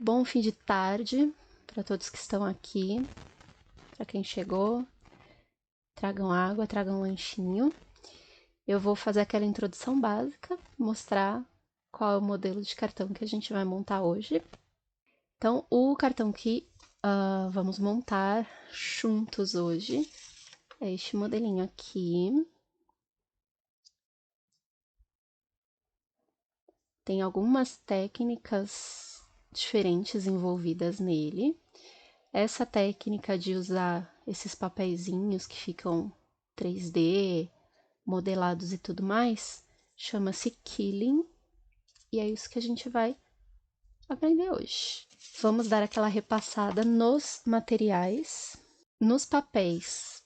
Bom fim de tarde para todos que estão aqui, para quem chegou. Tragam água, tragam um lanchinho. Eu vou fazer aquela introdução básica, mostrar qual é o modelo de cartão que a gente vai montar hoje. Então, o cartão que vamos montar juntos hoje é este modelinho aqui. Tem algumas técnicas diferentes envolvidas nele. Essa técnica de usar esses papeizinhos que ficam 3D, modelados e tudo mais, chama-se Quilling, e é isso que a gente vai aprender hoje. Vamos dar aquela repassada nos materiais, nos papéis.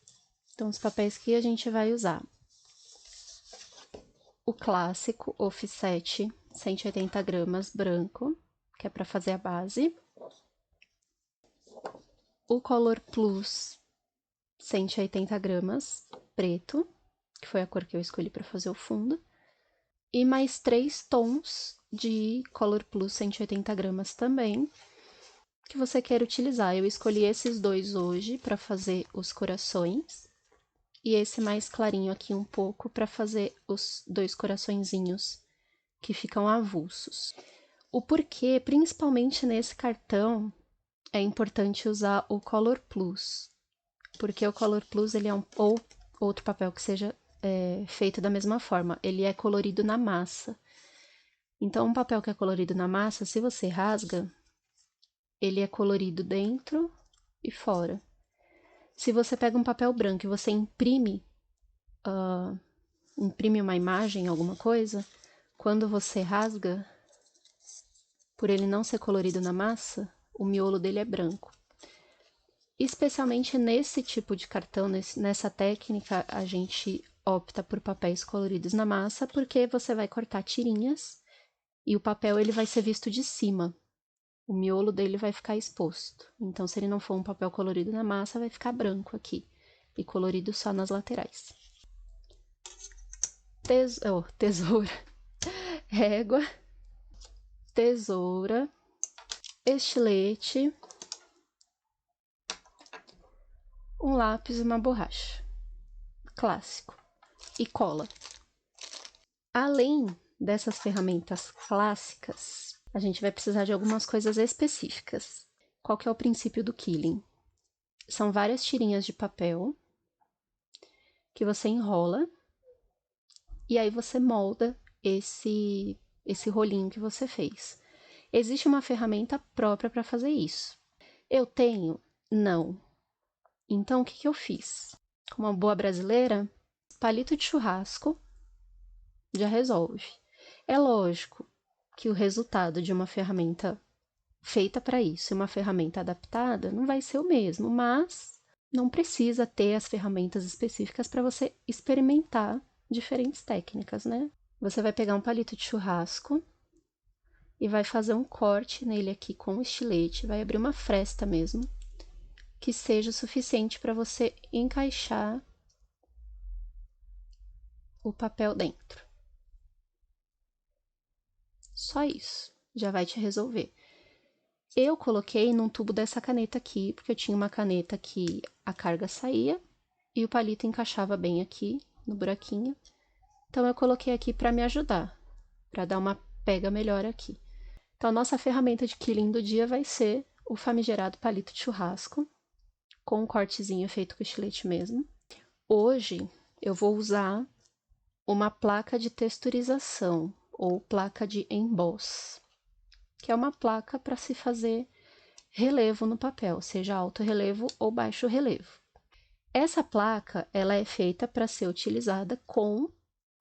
Então, os papéis que a gente vai usar. O clássico Offset 180 gramas branco, que é para fazer a base. O Color Plus 180 gramas preto, que foi a cor que eu escolhi para fazer o fundo. E mais 3 tons de Color Plus 180 gramas também, que você quer utilizar. Eu escolhi esses dois hoje para fazer os corações. E esse mais clarinho aqui um pouco para fazer os 2 coraçõezinhos que ficam avulsos. O porquê, principalmente nesse cartão, é importante usar o Color Plus. Porque o Color Plus, ele é ou outro papel que seja feito da mesma forma. Ele é colorido na massa. Então, um papel que é colorido na massa, se você rasga, ele é colorido dentro e fora. Se você pega um papel branco e você imprime uma imagem, alguma coisa, quando você rasga, por ele não ser colorido na massa, o miolo dele é branco. Especialmente nesse tipo de cartão, nessa técnica, a gente opta por papéis coloridos na massa, porque você vai cortar tirinhas e o papel ele vai ser visto de cima. O miolo dele vai ficar exposto. Então, se ele não for um papel colorido na massa, vai ficar branco aqui e colorido só nas laterais. Tesoura, régua, tesoura, estilete, um lápis e uma borracha. Clássico. E cola. Além dessas ferramentas clássicas, a gente vai precisar de algumas coisas específicas. Qual que é o princípio do Quilling? São várias tirinhas de papel que você enrola e aí você molda esse rolinho que você fez. Existe uma ferramenta própria para fazer isso. Eu tenho? Não. Então, o que eu fiz? Como uma boa brasileira, palito de churrasco já resolve. É lógico que o resultado de uma ferramenta feita para isso e uma ferramenta adaptada não vai ser o mesmo, mas não precisa ter as ferramentas específicas para você experimentar diferentes técnicas, né? Você vai pegar um palito de churrasco e vai fazer um corte nele aqui com o estilete, vai abrir uma fresta mesmo, que seja o suficiente para você encaixar o papel dentro. Só isso, já vai te resolver. Eu coloquei num tubo dessa caneta aqui, porque eu tinha uma caneta que a carga saía e o palito encaixava bem aqui no buraquinho. Então, eu coloquei aqui para me ajudar, para dar uma pega melhor aqui. Então, a nossa ferramenta de Quilling do dia vai ser o famigerado palito de churrasco, com um cortezinho feito com estilete mesmo. Hoje, eu vou usar uma placa de texturização, ou placa de emboss, que é uma placa para se fazer relevo no papel, seja alto relevo ou baixo relevo. Essa placa, ela é feita para ser utilizada com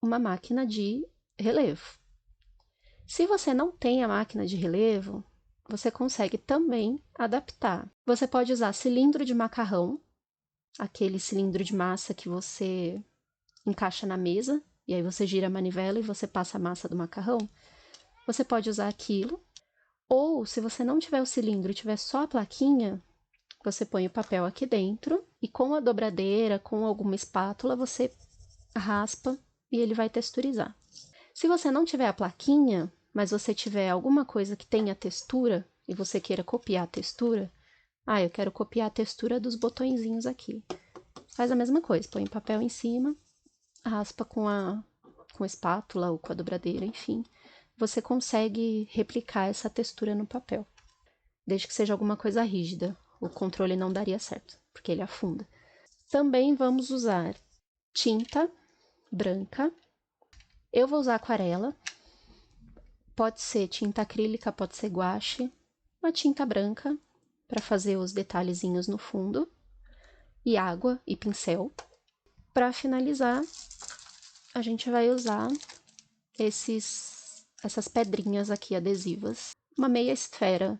uma máquina de relevo. Se você não tem a máquina de relevo, você consegue também adaptar. Você pode usar cilindro de macarrão, aquele cilindro de massa que você encaixa na mesa, e aí você gira a manivela e você passa a massa do macarrão. Você pode usar aquilo, ou se você não tiver o cilindro e tiver só a plaquinha, você põe o papel aqui dentro e com a dobradeira, com alguma espátula, você raspa e ele vai texturizar. Se você não tiver a plaquinha, mas você tiver alguma coisa que tenha textura, e você queira copiar a textura, eu quero copiar a textura dos botõezinhos aqui. Faz a mesma coisa, põe papel em cima, raspa com a espátula ou com a dobradeira, enfim. Você consegue replicar essa textura no papel, desde que seja alguma coisa rígida. O controle não daria certo, porque ele afunda. Também vamos usar tinta branca. Eu vou usar aquarela. Pode ser tinta acrílica, pode ser guache. Uma tinta branca para fazer os detalhezinhos no fundo. E água e pincel. Para finalizar, a gente vai usar essas pedrinhas aqui adesivas. Uma meia esfera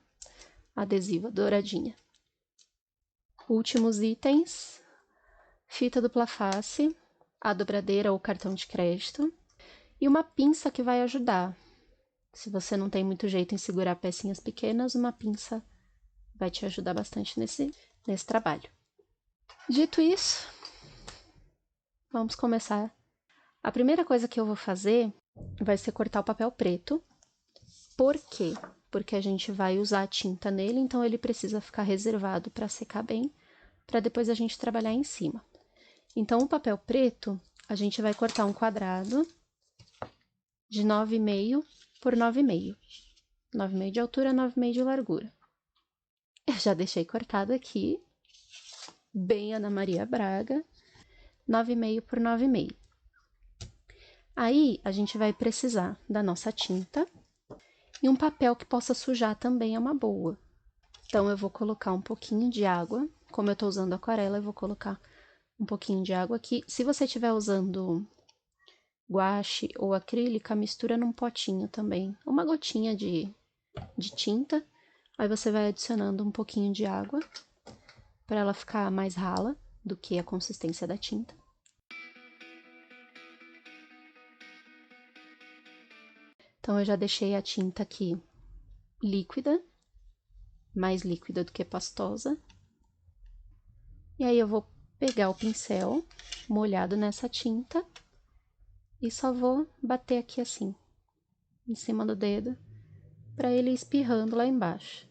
adesiva douradinha. Últimos itens: fita dupla face, a dobradeira ou cartão de crédito e uma pinça que vai ajudar. Se você não tem muito jeito em segurar pecinhas pequenas, uma pinça vai te ajudar bastante nesse trabalho. Dito isso, vamos começar. A primeira coisa que eu vou fazer vai ser cortar o papel preto. Por quê? Porque a gente vai usar tinta nele, então ele precisa ficar reservado para secar bem, para depois a gente trabalhar em cima. Então, o papel preto, a gente vai cortar um quadrado de 9,5 por 9,5. 9,5 de altura, 9,5 de largura. Eu já deixei cortado aqui, bem Ana Maria Braga, 9,5 por 9,5. Aí, a gente vai precisar da nossa tinta e um papel que possa sujar também é uma boa. Então, eu vou colocar um pouquinho de água. Como eu tô usando aquarela, eu vou colocar um pouquinho de água aqui. Se você estiver usando guache ou acrílica, mistura num potinho também. Uma gotinha de tinta. Aí você vai adicionando um pouquinho de água para ela ficar mais rala do que a consistência da tinta. Então, eu já deixei a tinta aqui líquida, mais líquida do que pastosa. E aí, eu vou pegar o pincel molhado nessa tinta e só vou bater aqui assim, em cima do dedo, para ele ir espirrando lá embaixo.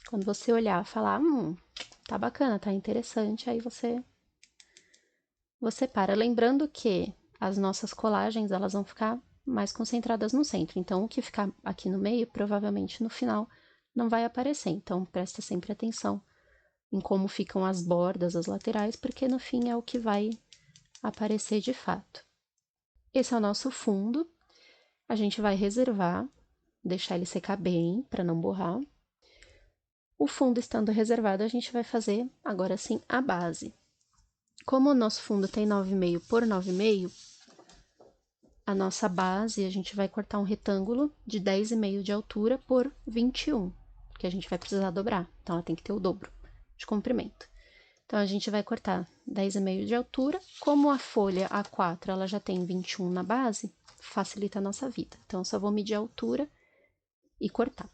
Quando você olhar e falar, tá bacana, tá interessante, aí você para. Lembrando que as nossas colagens, elas vão ficar mais concentradas no centro. Então, o que ficar aqui no meio, provavelmente no final, não vai aparecer. Então, presta sempre atenção em como ficam as bordas, as laterais, porque no fim é o que vai aparecer de fato. Esse é o nosso fundo. A gente vai reservar, deixar ele secar bem, para não borrar. O fundo estando reservado, a gente vai fazer, agora sim, a base. Como o nosso fundo tem 9,5 por 9,5, a nossa base, a gente vai cortar um retângulo de 10,5 de altura por 21, que a gente vai precisar dobrar. Então, ela tem que ter o dobro de comprimento. Então, a gente vai cortar 10,5 de altura. Como a folha A4, ela já tem 21 na base, facilita a nossa vida. Então, eu só vou medir a altura e cortar.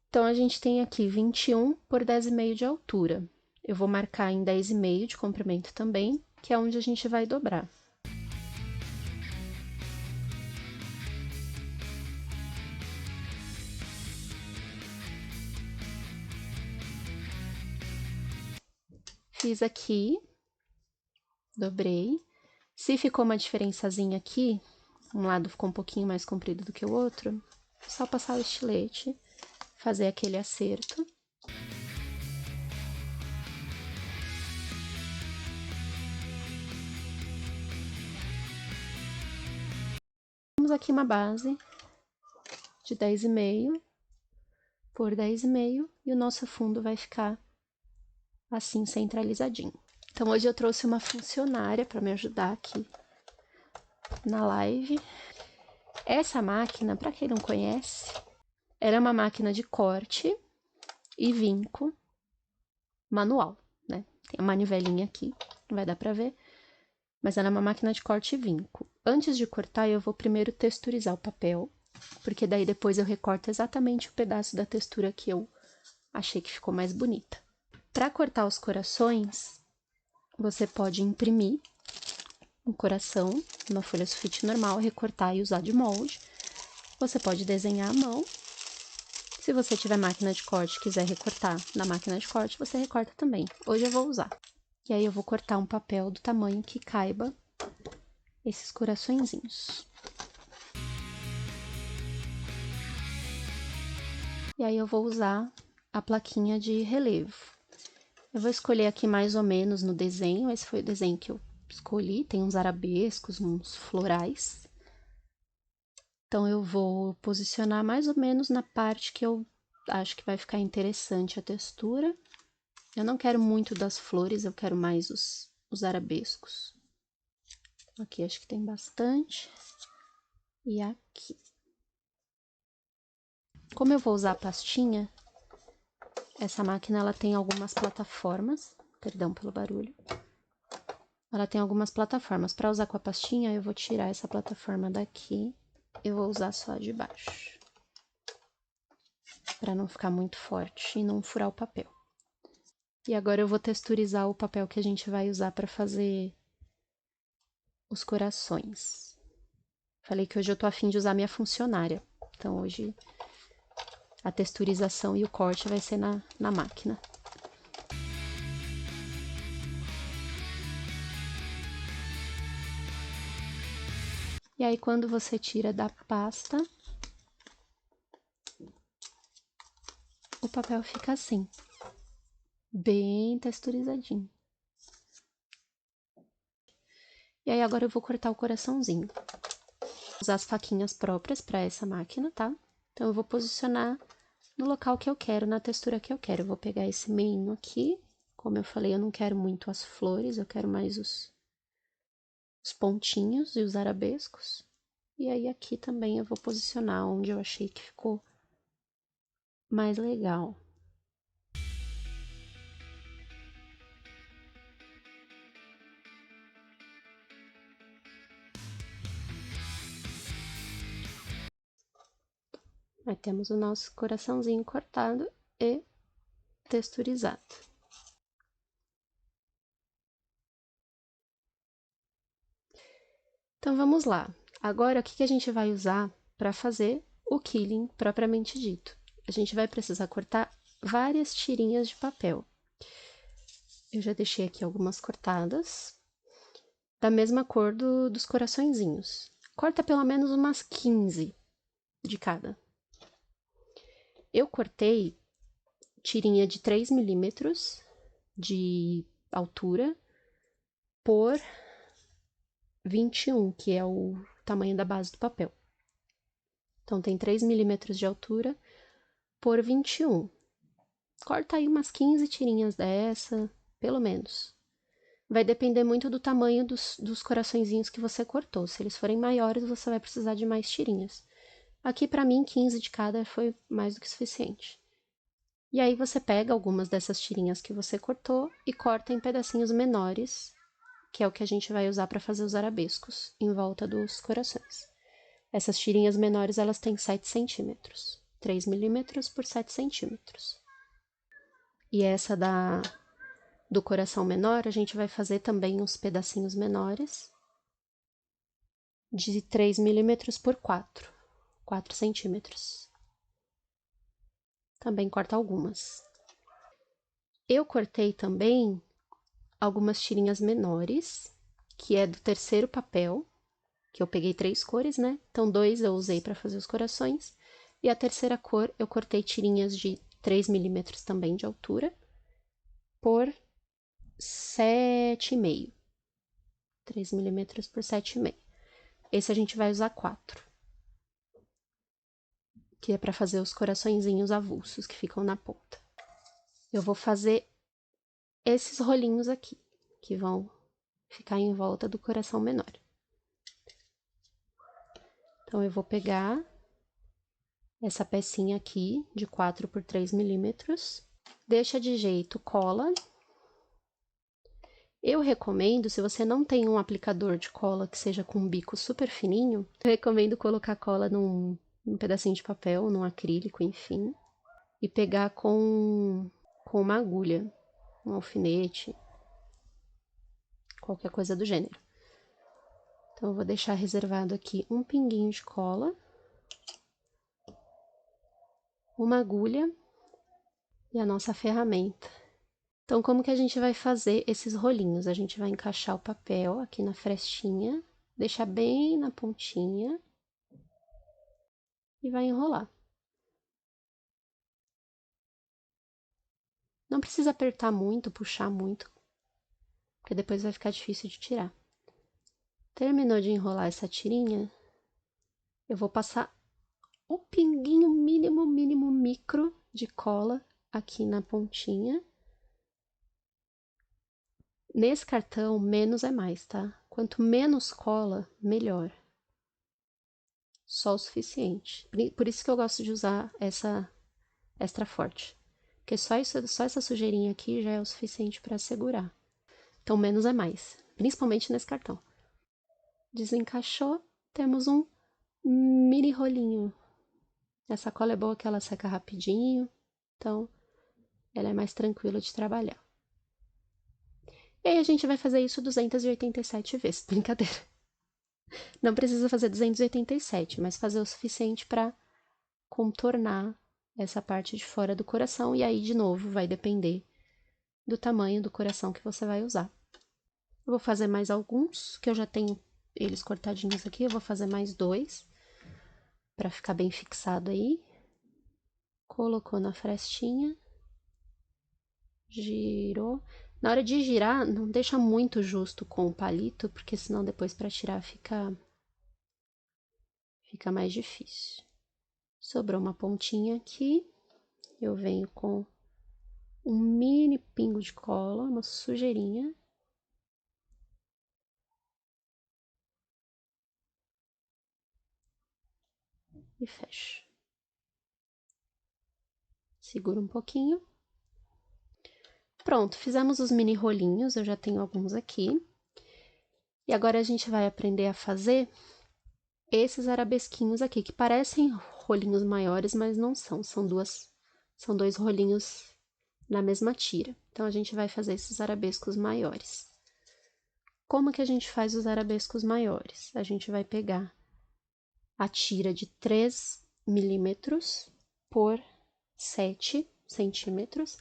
Então, a gente tem aqui 21 por 10,5 de altura. Eu vou marcar em 10,5 de comprimento também, que é onde a gente vai dobrar. Fiz aqui, dobrei. Se ficou uma diferençazinha aqui, um lado ficou um pouquinho mais comprido do que o outro, é só passar o estilete, fazer aquele acerto. Temos aqui uma base de 10,5 por 10,5 e o nosso fundo vai ficar assim, centralizadinho. Então, hoje eu trouxe uma funcionária para me ajudar aqui na live. Essa máquina, para quem não conhece, ela é uma máquina de corte e vinco. manual, né? Tem a manivelinha aqui, não vai dar pra ver, mas ela é uma máquina de corte e vinco. Antes de cortar, eu vou primeiro texturizar o papel, porque daí depois eu recorto exatamente o pedaço da textura que eu achei que ficou mais bonita. Para cortar os corações, você pode imprimir um coração numa folha sulfite normal, recortar e usar de molde. Você pode desenhar à mão. Se você tiver máquina de corte e quiser recortar na máquina de corte, você recorta também. Hoje eu vou usar. E aí eu vou cortar um papel do tamanho que caiba esses coraçõezinhos. E aí eu vou usar a plaquinha de relevo. Eu vou escolher aqui mais ou menos no desenho, esse foi o desenho que eu escolhi, tem uns arabescos, uns florais. Então, eu vou posicionar mais ou menos na parte que eu acho que vai ficar interessante a textura. Eu não quero muito das flores, eu quero mais os arabescos. Aqui acho que tem bastante. E aqui. Como eu vou usar a pastinha, essa máquina ela tem algumas plataformas. Perdão pelo barulho. Ela tem algumas plataformas. Para usar com a pastinha, eu vou tirar essa plataforma daqui. Eu vou usar só a de baixo. Para não ficar muito forte e não furar o papel. E agora eu vou texturizar o papel que a gente vai usar para fazer os corações. Falei que hoje eu tô a fim de usar minha funcionária. Então hoje a texturização e o corte vai ser na máquina. E aí quando você tira da pasta, o papel fica assim, bem texturizadinho. E aí agora eu vou cortar o coraçãozinho. Vou usar as faquinhas próprias para essa máquina, tá? Então eu vou posicionar no local que eu quero, na textura que eu quero. Eu vou pegar esse meinho aqui. Como eu falei, eu não quero muito as flores, eu quero mais os pontinhos e os arabescos. E aí aqui também eu vou posicionar onde eu achei que ficou mais legal. Aí temos o nosso coraçãozinho cortado e texturizado. Então vamos lá. Agora o que a gente vai usar para fazer o quilling propriamente dito? A gente vai precisar cortar várias tirinhas de papel. Eu já deixei aqui algumas cortadas, da mesma cor dos coraçõezinhos. Corta pelo menos umas 15 de cada. Eu cortei tirinha de 3 milímetros de altura por 21, que é o tamanho da base do papel. Então, tem 3 milímetros de altura por 21. Corta aí umas 15 tirinhas dessa, pelo menos. Vai depender muito do tamanho dos coraçõezinhos que você cortou. Se eles forem maiores, você vai precisar de mais tirinhas. Aqui, para mim, 15 de cada foi mais do que suficiente. E aí, você pega algumas dessas tirinhas que você cortou e corta em pedacinhos menores, que é o que a gente vai usar para fazer os arabescos em volta dos corações. Essas tirinhas menores, elas têm 7 centímetros. 3 milímetros por 7 centímetros. E essa do coração menor, a gente vai fazer também uns pedacinhos menores, de 3 milímetros por 4 centímetros. Também corta algumas. Eu cortei também algumas tirinhas menores, que é do terceiro papel, que eu peguei 3 cores, né? Então, 2 eu usei para fazer os corações, e a terceira cor eu cortei tirinhas de 3 milímetros também de altura, por 7,5. 3 milímetros por 7,5. Esse a gente vai usar 4. Que é para fazer os coraçõezinhos avulsos que ficam na ponta. Eu vou fazer esses rolinhos aqui, que vão ficar em volta do coração menor. Então, eu vou pegar essa pecinha aqui, de 4 por 3 milímetros, deixa de jeito, cola. Eu recomendo, se você não tem um aplicador de cola que seja com um bico super fininho, eu recomendo colocar cola num pedacinho de papel, num acrílico, enfim, e pegar com uma agulha, um alfinete, qualquer coisa do gênero. Então, eu vou deixar reservado aqui um pinguinho de cola, uma agulha e a nossa ferramenta. Então, como que a gente vai fazer esses rolinhos? A gente vai encaixar o papel aqui na frestinha, deixar bem na pontinha e vai enrolar. Não precisa apertar muito, puxar muito, porque depois vai ficar difícil de tirar. Terminou de enrolar essa tirinha, eu vou passar o pinguinho mínimo, mínimo, micro de cola aqui na pontinha. Nesse cartão, menos é mais, tá? Quanto menos cola, melhor. Só o suficiente. Por isso que eu gosto de usar essa extra forte. Porque só essa sujeirinha aqui já é o suficiente para segurar. Então, menos é mais. Principalmente nesse cartão. Desencaixou, temos um mini rolinho. Essa cola é boa que ela seca rapidinho. Então, ela é mais tranquila de trabalhar. E aí, a gente vai fazer isso 287 vezes. Brincadeira. Não precisa fazer 287, mas fazer o suficiente para contornar essa parte de fora do coração. E aí, de novo, vai depender do tamanho do coração que você vai usar. Eu vou fazer mais alguns, que eu já tenho eles cortadinhos aqui. Eu vou fazer mais 2, para ficar bem fixado aí. Colocou na frestinha. Girou. Na hora de girar, não deixa muito justo com o palito, porque senão depois para tirar fica mais difícil. Sobrou uma pontinha aqui. Eu venho com um mini pingo de cola, uma sujeirinha. E fecho. Segura um pouquinho. Pronto, fizemos os mini rolinhos, eu já tenho alguns aqui. E agora a gente vai aprender a fazer esses arabesquinhos aqui, que parecem rolinhos maiores, mas não são. São dois rolinhos na mesma tira. Então, a gente vai fazer esses arabescos maiores. Como que a gente faz os arabescos maiores? A gente vai pegar a tira de 3 milímetros por 7 centímetros.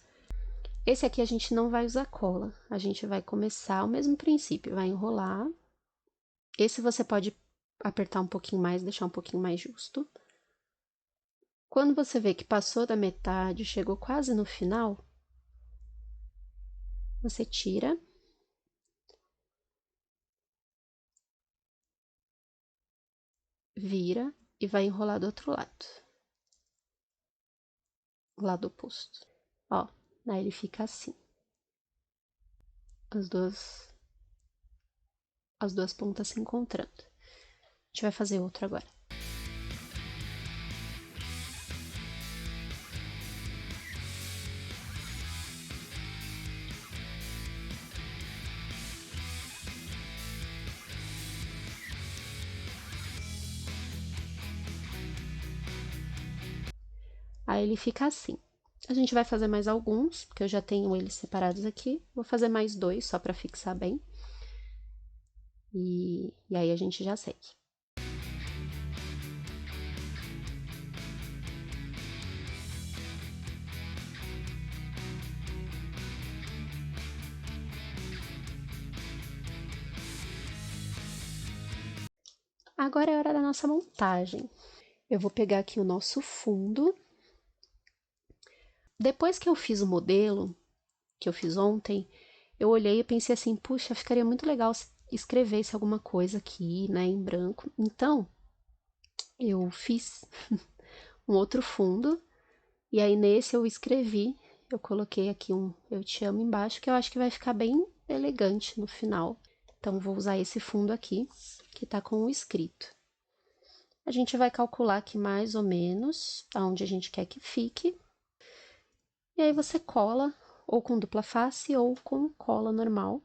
Esse aqui a gente não vai usar cola, a gente vai começar o mesmo princípio, vai enrolar. Esse você pode apertar um pouquinho mais, deixar um pouquinho mais justo. Quando você vê que passou da metade, chegou quase no final, você tira. Vira e vai enrolar do outro lado. Lado oposto. Ó, aí ele fica assim. As duas pontas se encontrando. A gente vai fazer outro agora. Aí ele fica assim. A gente vai fazer mais alguns, porque eu já tenho eles separados aqui. Vou fazer mais 2, só para fixar bem. E aí a gente já segue. Agora é a hora da nossa montagem. Eu vou pegar aqui o nosso fundo. Depois que eu fiz o modelo, que eu fiz ontem, eu olhei e pensei assim, puxa, ficaria muito legal se escrevesse alguma coisa aqui, né, em branco. Então, eu fiz um outro fundo, e aí nesse eu escrevi, eu coloquei aqui um Eu Te Amo embaixo, que eu acho que vai ficar bem elegante no final. Então, vou usar esse fundo aqui, que tá com o escrito. A gente vai calcular aqui mais ou menos aonde a gente quer que fique. E aí você cola, ou com dupla face, ou com cola normal.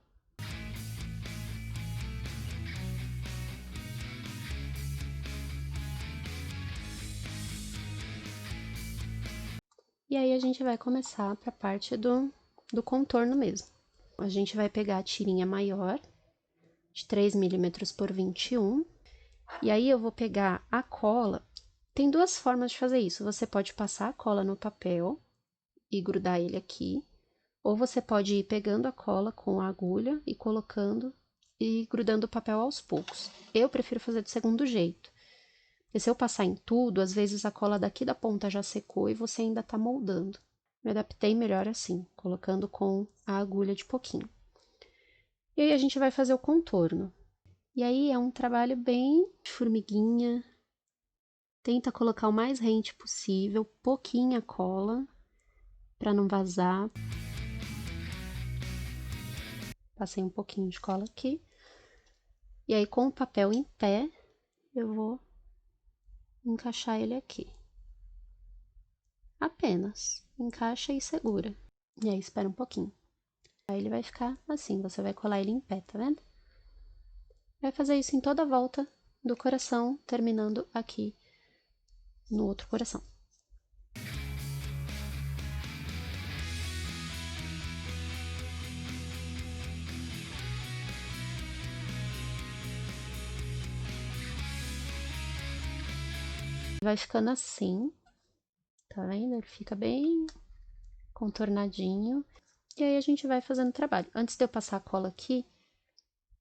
E aí a gente vai começar para a parte do contorno mesmo. A gente vai pegar a tirinha maior, de 3 milímetros por 21, e aí eu vou pegar a cola. Tem duas formas de fazer isso. Você pode passar a cola no papel e grudar ele aqui, ou você pode ir pegando a cola com a agulha e colocando e grudando o papel aos poucos. Eu prefiro fazer do segundo jeito. Porque se eu passar em tudo, às vezes a cola daqui da ponta já secou e você ainda tá moldando. Me adaptei melhor assim, colocando com a agulha de pouquinho. E aí a gente vai fazer o contorno. E aí é um trabalho bem de formiguinha. Tenta colocar o mais rente possível, pouquinha cola, para não vazar. Passei um pouquinho de cola aqui. E aí com o papel em pé, eu vou encaixar ele aqui. Apenas encaixa e segura. E aí espera um pouquinho. Aí ele vai ficar assim, você vai colar ele em pé, tá vendo? Vai fazer isso em toda a volta do coração, terminando aqui no outro coração. Vai ficando assim, tá vendo? Ele fica bem contornadinho. E aí a gente vai fazendo o trabalho. Antes de eu passar a cola aqui,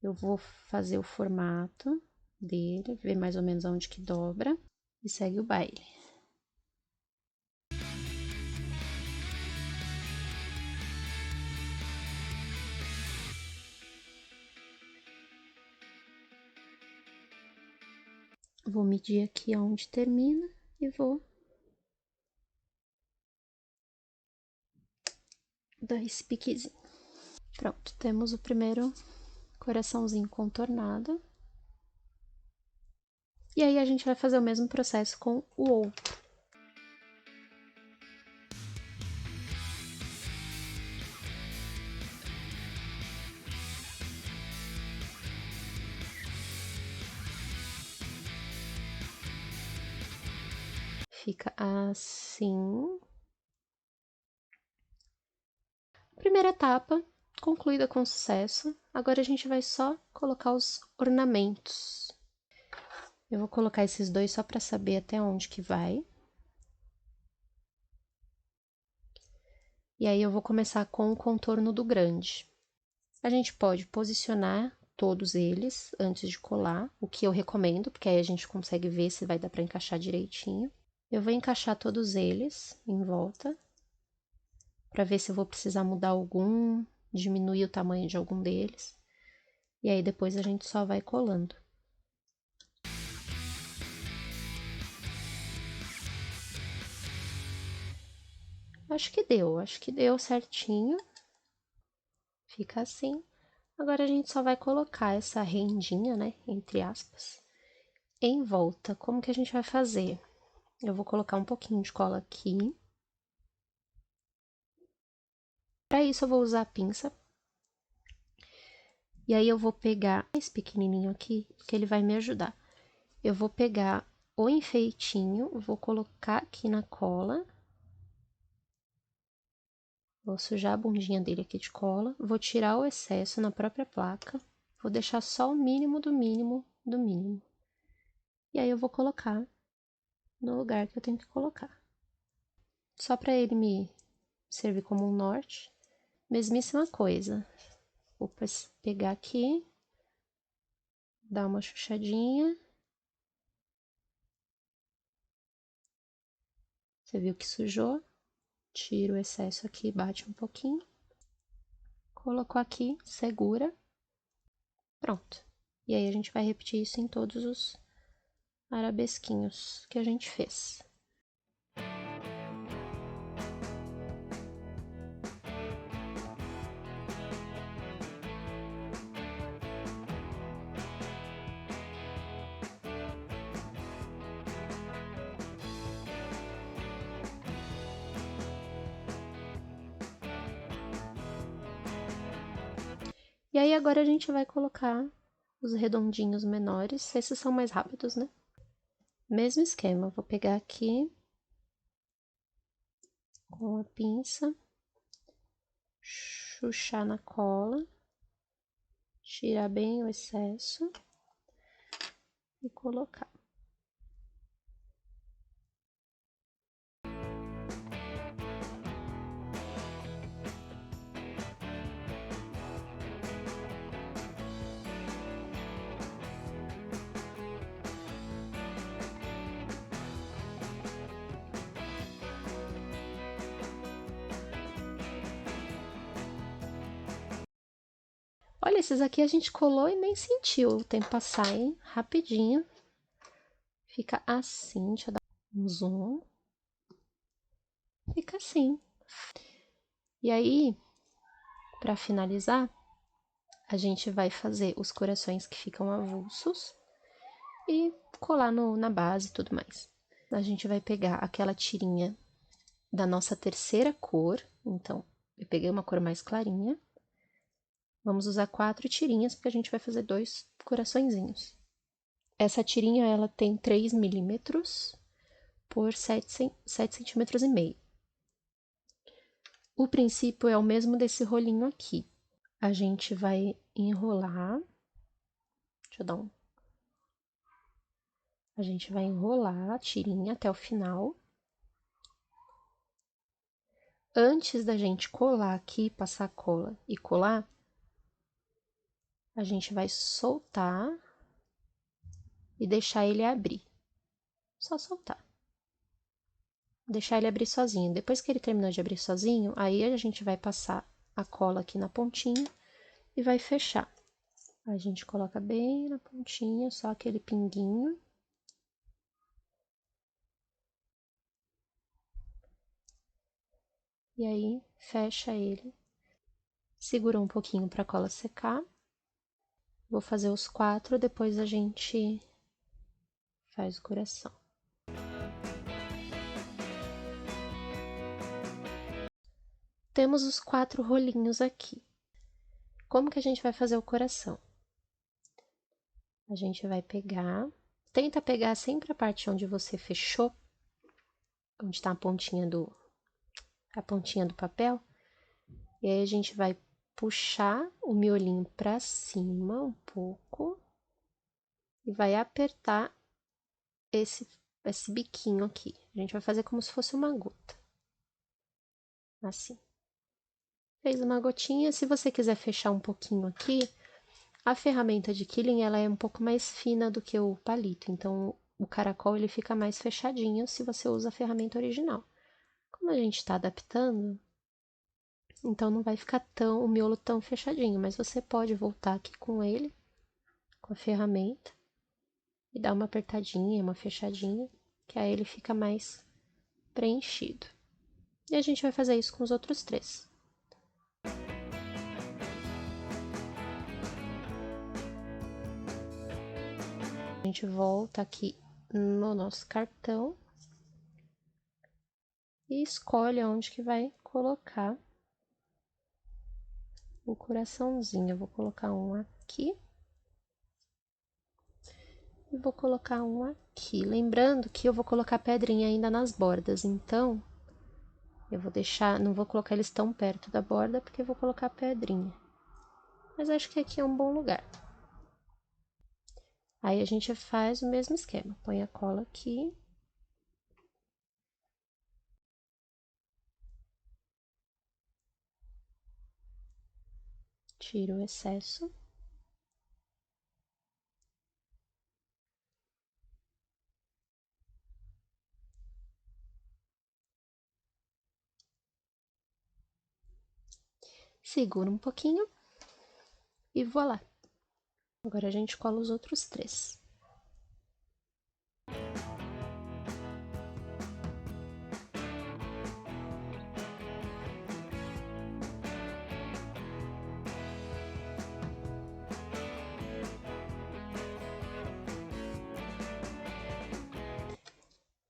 eu vou fazer o formato dele, ver mais ou menos aonde que dobra e segue o baile. Vou medir aqui aonde termina e vou dar esse piquezinho. Pronto, temos o primeiro coraçãozinho contornado. E aí a gente vai fazer o mesmo processo com o outro. Fica assim. Primeira etapa concluída com sucesso. Agora a gente vai só colocar os ornamentos. Eu vou colocar esses dois só para saber até onde que vai. E aí eu vou começar com o contorno do grande. A gente pode posicionar todos eles antes de colar, o que eu recomendo, porque aí a gente consegue ver se vai dar para encaixar direitinho. Eu vou encaixar todos eles em volta, para ver se eu vou precisar mudar algum, diminuir o tamanho de algum deles. E aí depois a gente só vai colando. Acho que deu certinho. Fica assim. Agora a gente só vai colocar essa rendinha, né, entre aspas, em volta. Como que a gente vai fazer? Eu vou colocar um pouquinho de cola aqui. Para isso eu vou usar a pinça. E aí eu vou pegar esse pequenininho aqui, que ele vai me ajudar. Eu vou pegar o enfeitinho, vou colocar aqui na cola. Vou sujar a bundinha dele aqui de cola. Vou tirar o excesso na própria placa. Vou deixar só o mínimo do mínimo do mínimo. E aí eu vou colocar no lugar que eu tenho que colocar. Só para ele me servir como um norte. Mesmíssima coisa. Vou pegar aqui, dar uma chuchadinha. Você viu que sujou? Tira o excesso aqui, bate um pouquinho. Colocou aqui, segura. Pronto. E aí a gente vai repetir isso em todos os arabesquinhos que a gente fez. E aí agora a gente vai colocar os redondinhos menores, esses são mais rápidos, né? Mesmo esquema, vou pegar aqui com a pinça, chuchar na cola, tirar bem o excesso e colocar. Olha, esses aqui a gente colou e nem sentiu o tempo passar, hein? Rapidinho. Fica assim, deixa eu dar um zoom. Fica assim. E aí, para finalizar, a gente vai fazer os corações que ficam avulsos e colar na base e tudo mais. A gente vai pegar aquela tirinha da nossa terceira cor, então eu peguei uma cor mais clarinha. Vamos usar 4 tirinhas porque a gente vai fazer 2 coraçõezinhos. Essa tirinha ela tem 3 milímetros por 7,5 centímetros. O princípio é o mesmo desse rolinho aqui. A gente vai enrolar. Deixa eu dar um. A gente vai enrolar a tirinha até o final. Antes da gente colar aqui, passar a cola e colar, a gente vai soltar e deixar ele abrir. Só soltar. Deixar ele abrir sozinho. Depois que ele terminou de abrir sozinho, aí a gente vai passar a cola aqui na pontinha e vai fechar. A gente coloca bem na pontinha, só aquele pinguinho. E aí, fecha ele. Segura um pouquinho para a cola secar. Vou fazer os 4, depois a gente faz o coração. Temos os 4 rolinhos aqui. Como que a gente vai fazer o coração? A gente vai pegar, tenta pegar sempre a parte onde você fechou, onde está a pontinha do papel, e aí a gente vai puxar o miolinho para cima um pouco e vai apertar esse biquinho aqui. A gente vai fazer como se fosse uma gota. Assim. Fez uma gotinha, se você quiser fechar um pouquinho aqui, a ferramenta de quilling ela é um pouco mais fina do que o palito, então o caracol ele fica mais fechadinho se você usa a ferramenta original. Como a gente está adaptando, então não vai ficar o miolo tão fechadinho, mas você pode voltar aqui com ele, com a ferramenta, e dar uma apertadinha, uma fechadinha, que aí ele fica mais preenchido. E a gente vai fazer isso com os outros 3. A gente volta aqui no nosso cartão e escolhe onde que vai colocar o coraçãozinho. Eu vou colocar um aqui e vou colocar um aqui. Lembrando que eu vou colocar pedrinha ainda nas bordas, então eu vou deixar, não vou colocar eles tão perto da borda porque eu vou colocar pedrinha. Mas acho que aqui é um bom lugar. Aí a gente faz o mesmo esquema, põe a cola aqui. Tira o excesso. Segura um pouquinho e voilá. Agora a gente cola os outros 3.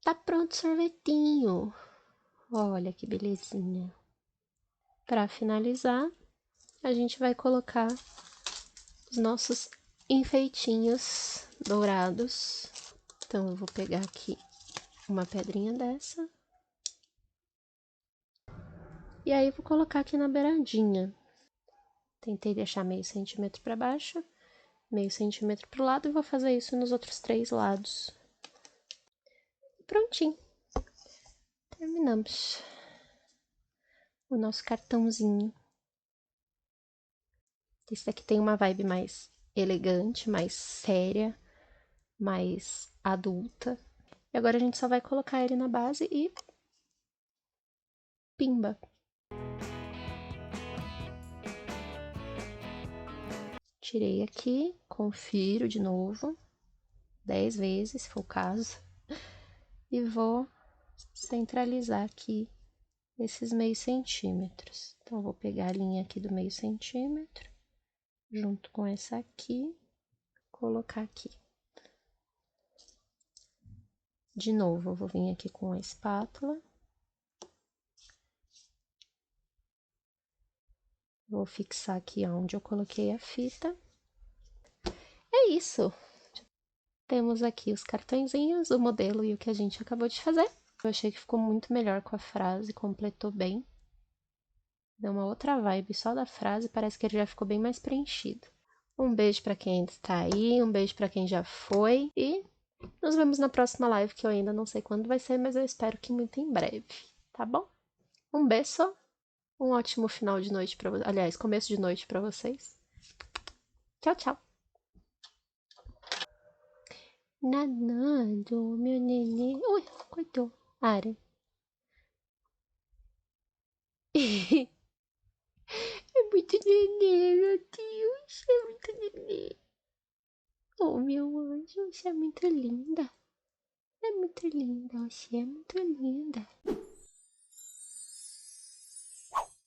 Tá pronto o sorvetinho. Olha que belezinha. Para finalizar, a gente vai colocar os nossos enfeitinhos dourados. Então, eu vou pegar aqui uma pedrinha dessa. E aí, vou colocar aqui na beiradinha. Tentei deixar meio centímetro para baixo, meio centímetro para o lado, e vou fazer isso nos outros 3 lados. Prontinho. Terminamos o nosso cartãozinho. Esse daqui tem uma vibe mais elegante, mais séria, mais adulta. E agora a gente só vai colocar ele na base e pimba! Tirei aqui, confiro de novo, 10 vezes, se for o caso. E vou centralizar aqui esses meio centímetros. Então, vou pegar a linha aqui do meio centímetro, junto com essa aqui, colocar aqui. De novo, eu vou vir aqui com a espátula. Vou fixar aqui onde eu coloquei a fita. É isso! Temos aqui os cartõezinhos, o modelo e o que a gente acabou de fazer. Eu achei que ficou muito melhor com a frase, completou bem. Deu uma outra vibe só da frase, parece que ele já ficou bem mais preenchido. Um beijo pra quem ainda está aí, um beijo pra quem já foi e nos vemos na próxima live, que eu ainda não sei quando vai ser, mas eu espero que muito em breve, tá bom? Um beijo, um ótimo final de noite pra vocês, aliás, começo de noite pra vocês. Tchau, tchau! Nadando, meu neném. Ui, coitou. Ara. É muito neném, meu Deus. É muito neném. Oh, meu anjo, você é muito linda. É muito linda, você é muito linda.